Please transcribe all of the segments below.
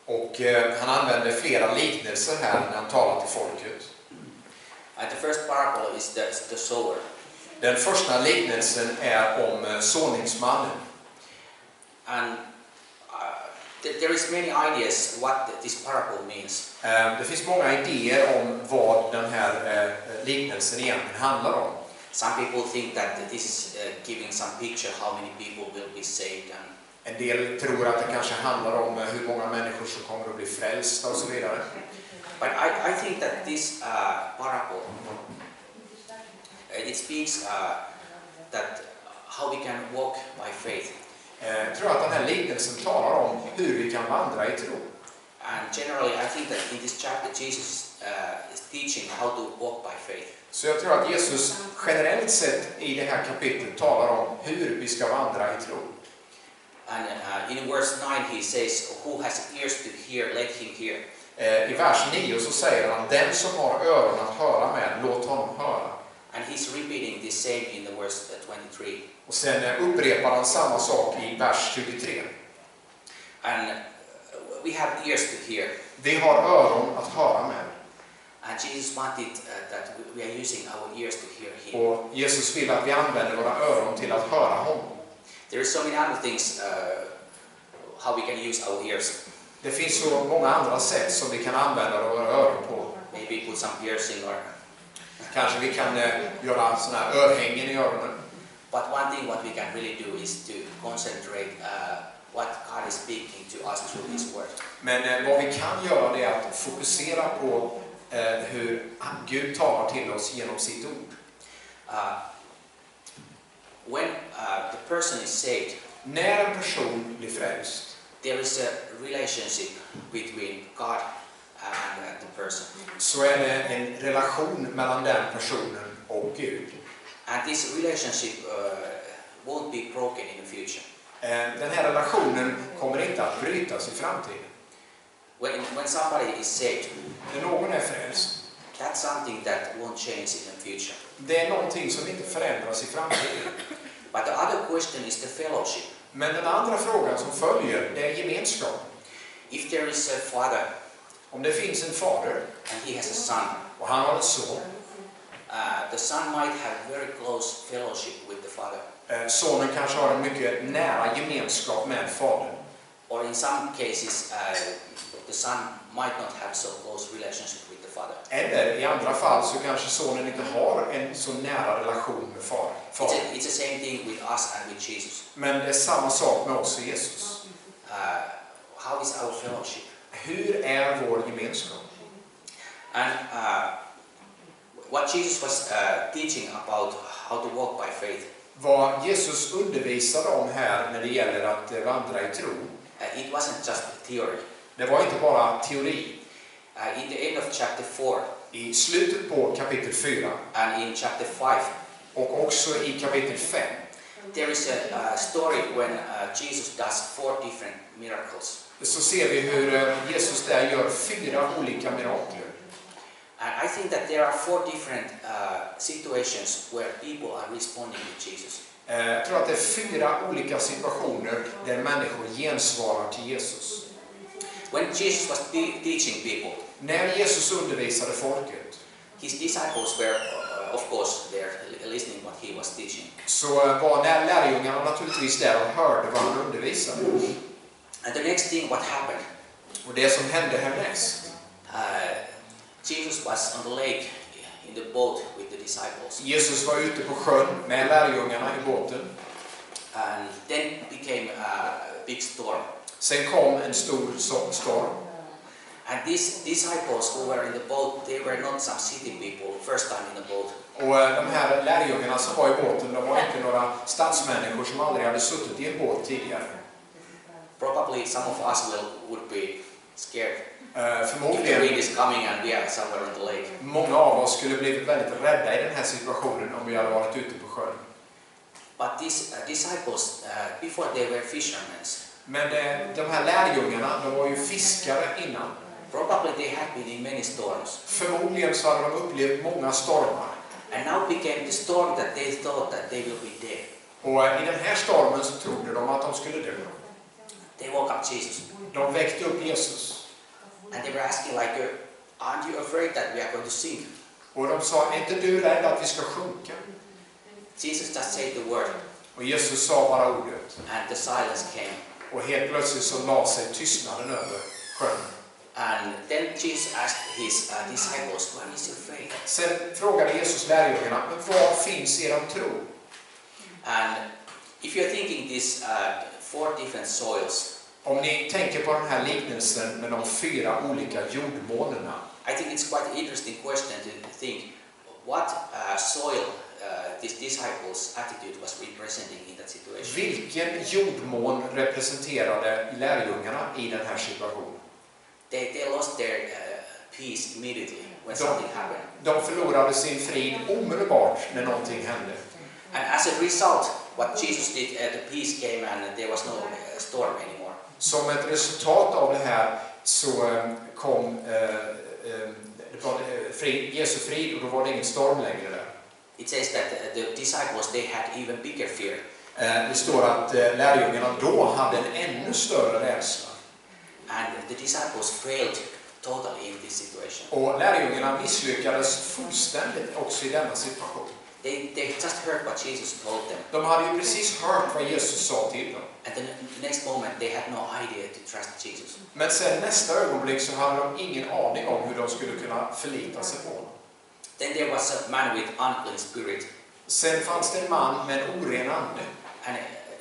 Och han använder flera liknelser här när han talar till folket. And the first parable is the sower. Den första liknelsen är om såningsmannen. And there is many ideas what this parable means. Det finns många idéer om vad den här liknelsen egentligen handlar om. Some people think that this is giving some picture how many people will be saved. And En del tror att det kanske handlar om hur många människor som kommer att bli frälsta och så vidare. but I think that this parable it speaks that how we can walk by faith. Jag tror att den här liknelsen talar om hur vi kan vandra i tro. And generally, I think that in this chapter, Jesus is teaching how to walk by faith. Så jag tror att Jesus generellt sett i det här kapitlet talar om hur vi ska vandra i tro. And in verse 9, he says, "Who has ears to hear, let him hear." I vers 9 så säger han, den som har öron att höra med, låt honom höra. And he's repeating the same in the verse 23. Och sen upprepar han samma sak i vers 23. And we have ears to hear. Vi har öron att höra med. And Jesus wanted that we are using our ears to hear him. Och Jesus vill att vi använder våra öron till att höra honom. There is so many other things how we can use our ears. Det finns så många andra sätt som vi kan använda våra öron på. Maybe put some piercing or... Kanske vi kan göra såna här örhängen i öronen. But one thing what we can really do is to concentrate what God is speaking to us through His Word. Men vad vi kan göra det är att fokusera på hur Gud talar till oss genom sitt ord. When the person is saved, När en person blir frälst there is a relationship between God and the person. så är det en relation mellan den personen och Gud. And this relationship won't be broken in the future. Den här relationen kommer inte att brytas i framtiden. When somebody is saved, När någon är frälst, that's something that won't change in the future. det är någonting som inte förändras i framtiden. But the other question is the fellowship. Men den andra frågan som följer, det är gemenskap. If there is a father Om det finns en fader and he has a son, och han har en son, the son might have very close fellowship with the father. Sonen kanske har en mycket nära gemenskap med fadern. Or in some cases, the son might not have so close relationship with the father. Eller i andra fall så kanske sonen inte har en så nära relation med fadern. It's the same thing with us and with Jesus. Men det är samma sak med oss och Jesus. How is our fellowship? Hur är vår gemenskap? And what Jesus was teaching about how to walk by faith, Vad Jesus undervisade om här när det gäller att vandra i tro, it wasn't just theory. det var inte bara teori. In the end of chapter 4 I slutet på kapitel 4 and in chapter 5, och också i kapitel 5 there is a story when Jesus does 4 different miracles. så ser vi hur Jesus där gör 4 olika mirakler. And I think that there are 4 different situations where people are responding to Jesus. Jag tror att det är 4 olika situationer där människor gensvarar till Jesus. When Jesus was teaching people, När Jesus undervisade folket his disciples were, of course, there listening what he was teaching. så var lärjungarna naturligtvis där och hörde vad han undervisade. And the next thing what happened, Och det som hände härnäst, Jesus was on the lake in the boat with the disciples. Jesus var ute på sjön med lärjungarna i båten. And then became a big storm. Sen kom en stor storm. And these disciples who were in the boat, they were not some city people, first time in the boat. Och de här lärjungarna som var i båten, de var inte några stadsmänniskor som aldrig hade suttit i en båt tidigare. Probably some of us would be scared. If the Förmodligen wind is coming and we are somewhere on the lake. många av oss skulle blivit väldigt rädda i den här situationen om vi hade varit ute på sjön. But these disciples, before they were fishermen, Men de här lärjungarna, de var ju fiskare innan. probably they had been in many storms. Förmodligen så hade de upplevt många stormar. And now became the storm that they thought that they will be dead. Och i den här stormen så trodde de att de skulle dö. They woke up Jesus. De väckte upp Jesus. And they were asking like, aren't you afraid that we are going to sink? Och de sa, är inte du rädd att vi ska sjunka? Jesus just said the word. Och Jesus sa bara ordet. And the silence came. Och helt plötsligt så la sig tystnaden över sjön. And then Jesus asked his disciples, where is your faith? Sen frågade Jesus lärjungarna, men var finns er tro? And if you're thinking this 4 different soils, Om ni tänker på den här liknelsen med de 4 olika jordmånerna, I think it's quite an interesting question to think what soil these disciples' attitude was representing in that situation. vilken jordmån representerade lärjungarna i den här situationen? They lost their peace immediately when something happened. De förlorade sin frid omedelbart när någonting hände. And as a result, what Jesus did, the peace came and there was no storm anymore. Som ett resultat av det här så kom Jesu frid och då var det ingen storm längre där. It says that the disciples, they had even bigger fear. Det står att lärjungarna då hade en ännu större rädsla. And the disciples failed totally in this situation. Och lärjungarna misslyckades fullständigt också i denna situation. They just heard what Jesus told them. De hade ju precis hört vad Jesus sa till dem. And then the next moment they had no idea to trust Jesus. Men sen nästa ögonblick så hade de ingen aning om hur de skulle kunna förlita sig på honom. Then there was a man with unclean spirit. Sen fanns det en man med en oren ande. And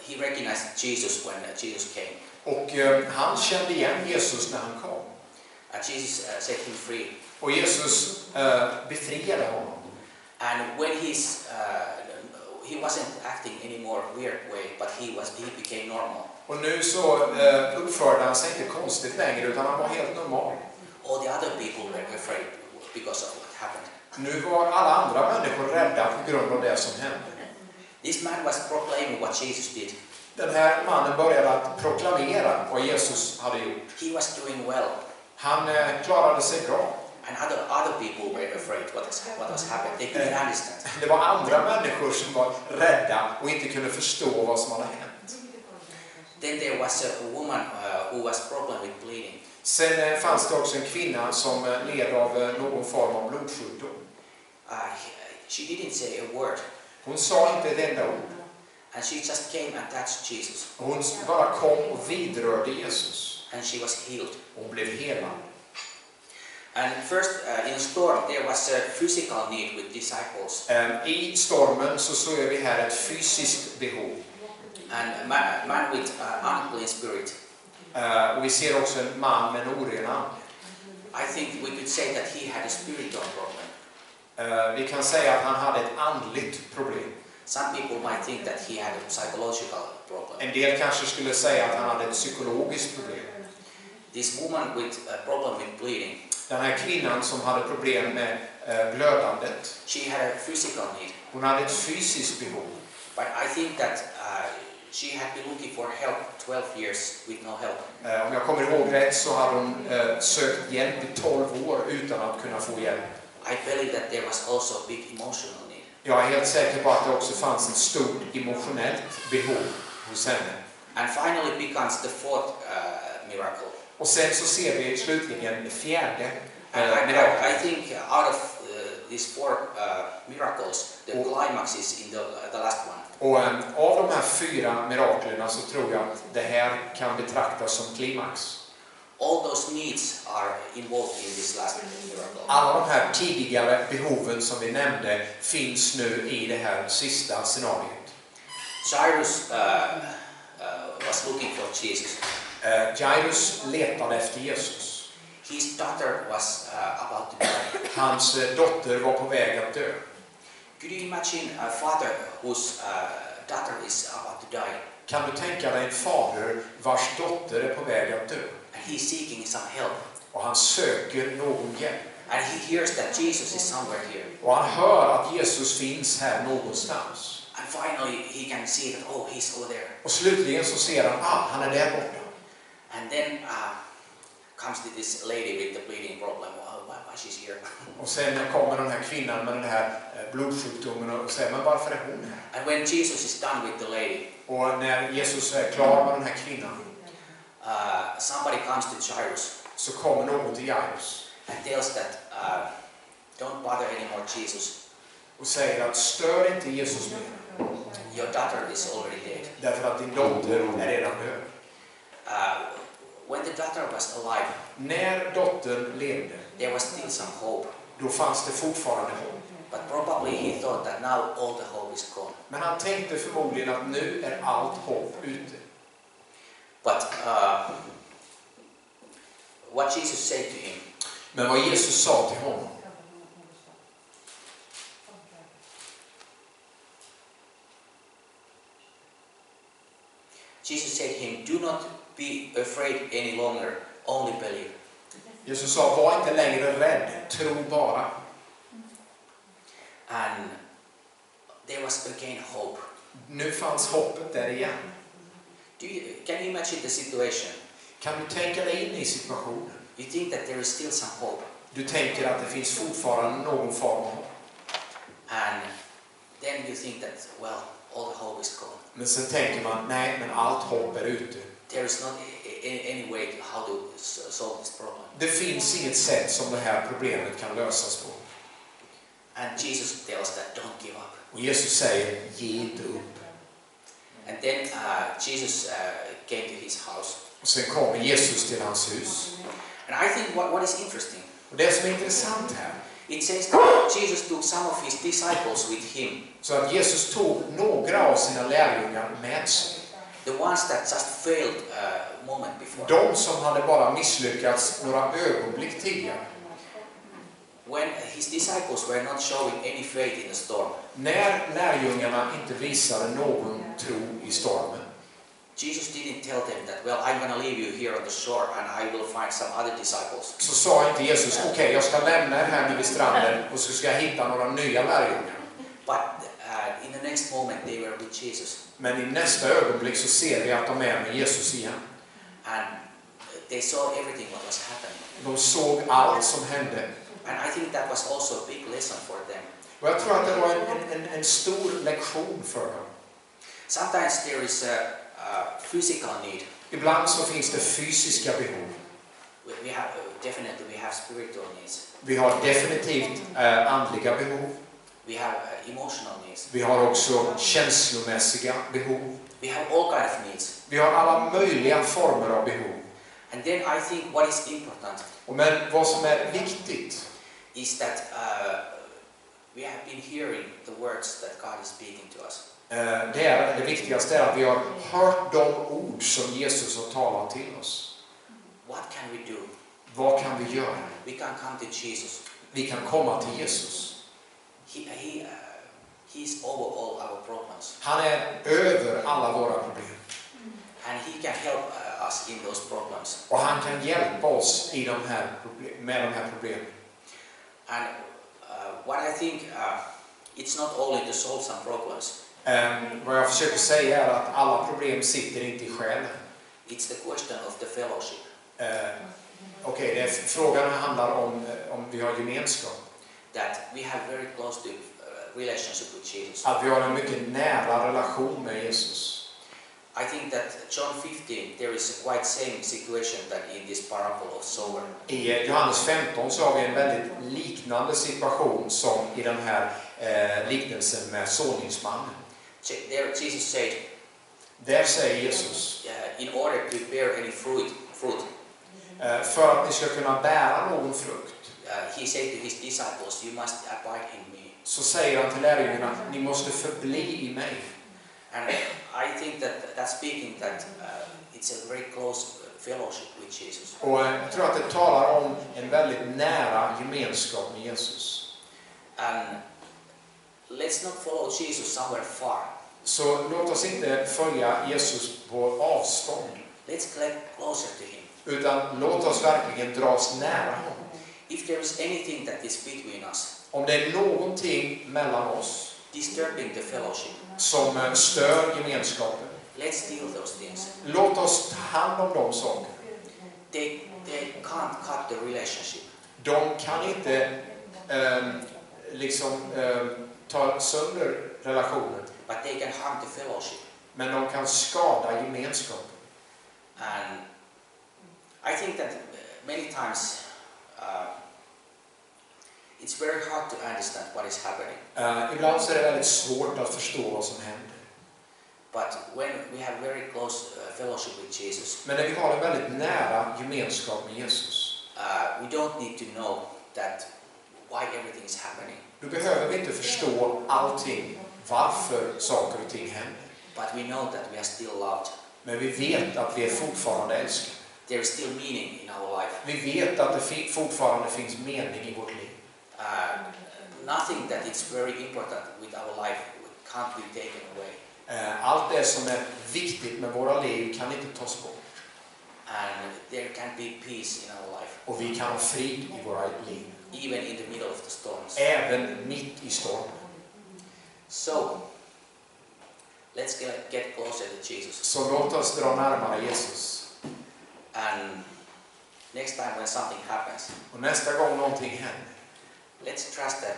he recognized Jesus when Jesus came. Och han kände igen Jesus när han kom. And Jesus set him free. Och Jesus befriade honom. And when he wasn't acting any more weird way, but he became normal. Och nu så uppförde han sig inte konstigt längre utan han var helt normal. All the other people were afraid because of what happened. Nu var alla andra människor rädda på grund av det som hände. This man was proclaiming what Jesus did. Den här mannen började att proklamera vad Jesus hade gjort. He was doing well. Han klarade sig bra. And other people were afraid what was happening. They couldn't understand. Det var andra människor som var rädda och inte kunde förstå vad som hade hänt. Then there was a woman who was problem with bleeding. Sen fanns det också en kvinna som led av någon form av blodsjukdom. She didn't say a word. Hon sa inte ett enda ord. And she just came and touched Jesus. Hon bara kom och vidrörde Jesus. And she was healed. Hon blev helad. And first, in a storm, there was a physical need with disciples. I stormen så såg vi här ett fysiskt behov. And a man with unclean spirit. Och vi ser också en man med en oren ande. I think we could say that he had a spiritual problem. Vi kan säga att han hade ett andligt problem. Some people might think that he had a psychological problem. En del kanske skulle säga att han hade ett psykologiskt problem. This woman with a problem with bleeding. Den här kvinnan som hade problem med blödandet. She had a physical need. Hon hade ett fysiskt behov. But I think that she had been looking for help 12 years with no help. Om jag kommer ihåg rätt så hade hon sökt hjälp i 12 år utan att kunna få hjälp. I believe that there was also a big emotional need. Jag är helt säker på att det också fanns ett stort emotionellt behov hos henne. And finally becomes the 4th miracle. Och sen så ser vi slutligen det fjärde I think out of these 4 miracles, the climax is in the last one. Och av de här 4 miraklerna så tror jag att det här kan betraktas som klimax. All those needs are involved in this last miracle. Alla de här tidigare behoven som vi nämnde finns nu i det här sista scenariot. Jairus was looking for Jesus. Jairus letade efter Jesus. His daughter was about to die. Hans dotter var på väg att dö. Could you imagine a father whose daughter is about to die? Kan du tänka dig en fader vars dotter är på väg att dö? And he's seeking some help. Och han söker någon hjälp. And he hears that Jesus is somewhere here. Och han hör att Jesus finns här någonstans. And finally he can see that, oh, he's over there. Och slutligen så ser han, han är där borta. And then comes to this lady with the bleeding problem. Why she's here? Och sen kommer den här kvinnan med den här blodsjukdomen och säger, men varför är hon här? And when Jesus is done with the lady, Och när Jesus är klar med den här kvinnan, somebody comes to Jairus så kommer någon till Jairus and tells that, don't bother anymore Jesus, och säger att stör inte Jesus mer. your daughter is already dead. Därför att din dotter är redan död. When the daughter was alive, När dottern levde, there was still some hope. då fanns det fortfarande hopp. But probably he thought that now all the hope is gone. Men han tänkte förmodligen att nu är allt hopp ute. But what Jesus said to him, Men vad Jesus sa till honom, Jesus said to him, do not be afraid any longer, only believe. Jesus sa, var inte längre rädd, tro bara. And there was again hope. Nu fanns hoppet där igen. Can you imagine the situation? Kan du tänka dig in i situationen? You think that there is still some hope. Du tänker att det finns fortfarande någon form av hopp. And then you think that, well, all the hope is gone. Men sen tänker man, nej, men allt hopp är ute. There is not any way to how to solve this problem. Det finns inget sätt som det här problemet kan lösas på. And Jesus tells that, don't give up. Och Jesus säger, ge inte upp. And then Jesus came to his house. Och sen kommer Jesus till hans hus. And I think what is interesting, Och det som är intressant här, it says that Jesus took some of his disciples with him. så att Jesus tog några av sina lärjungar med sig. The ones that just failed a moment before. De som hade bara misslyckats några ögonblick tidigare. When his disciples were not showing any faith in the storm. När lärjungarna inte visade någon tro i stormen, Jesus didn't tell them that, well, I'm going to leave you here on the shore and I will find some other disciples. så sa inte Jesus, okej, jag ska lämna er här nu vid stranden och så ska jag hitta några nya lärjungar. But in the next moment they were with Jesus. Men i nästa ögonblick så ser vi att de är med Jesus igen. And they saw everything what was happening. De såg allt som hände. And I think that was also a big lesson for them. Och jag tror att det var en stor lektion för dem. Sometimes there is a physical need. Ibland så finns det fysiska behov. We have definitely we have spiritual needs. Vi har definitivt andliga behov. We have emotional needs. Vi har också känslomässiga behov. We have all kinds of needs. Vi har alla möjliga former av behov. And then I think what is important Men vad som är viktigt is that we have been hearing the words that God is speaking to us. det viktigaste är att vi har hört de ord som Jesus har talat till oss. What can we do? Vad kan vi göra? We can come to Jesus. Vi kan komma till Jesus. He's over all our problems. Han är över alla våra problem. And he can help us in those problems. Och han kan hjälpa oss i med de här problemen. And what I think, it's not only to solve some problems. Vad jag försöker säga är att alla problem sitter inte i själen. It's the question of the fellowship. Frågan handlar om vi har gemenskap. That we have very close to relationship with Jesus. Att vi har en mycket nära relation med Jesus. I think that John 15 there is a quite same situation that in this parable of sower. I Johannes 15 så har vi en väldigt liknande situation som i den här liknelsen med såningsmannen. There Jesus said, där säger Jesus, in order to bear any fruit, för att ni ska kunna bära någon frukt, he said to his disciples, you must abide in me. Så säger han till lärjungarna, ni måste förbli i mig. And I think that that's speaking that it's a very close fellowship with Jesus. Och jag tror att det talar om en väldigt nära gemenskap med Jesus. And let's not follow Jesus somewhere far. Så låt oss inte följa Jesus på avstånd. Let's get closer to him. Utan låt oss verkligen dras nära honom. If there is anything that is between us, om det är någonting mellan oss disturbing the fellowship, som stör gemenskapen, let's deal those things. Låt oss ta hand om de sakerna. They can't cut the relationship. De kan inte ta sönder relationen. But they can harm the fellowship. Men de kan skada gemenskapen. And I think that many times it's very hard to understand what is happening. Ibland så är det väldigt svårt att förstå vad som händer. But when we have very close fellowship with Jesus, Men när vi har en väldigt nära gemenskap med Jesus, we don't need to know that why everything is happening. då behöver vi inte förstå allting, varför saker och ting händer. But we know that we are still loved. Men vi vet att vi är fortfarande älskade. There is still meaning in our life. Vi vet att det fortfarande finns mening i vårt liv. Nothing that is very important with our life can't be taken away. Allt det som är viktigt med våra liv kan inte tas bort. And there can be peace in our life. Och vi kan ha frid i våra liv. Even in the middle of the storms. Även mitt i stormen. So, let's get closer to Jesus. Så låt oss dra närmare Jesus. And next time when something happens, Och nästa gång någonting händer, let's trust that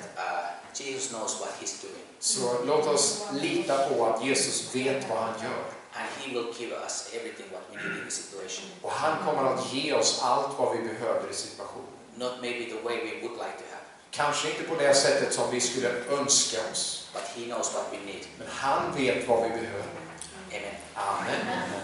Jesus knows what he's doing. så låt oss lita på att Jesus vet vad han gör. And he will give us everything what we need in the situation. Och han kommer att ge oss allt vad vi behöver i situationen. Not maybe the way we would like to have, Kanske inte på det sättet som vi skulle önska oss. but he knows what we need. Men han vet vad vi behöver. Amen. Amen.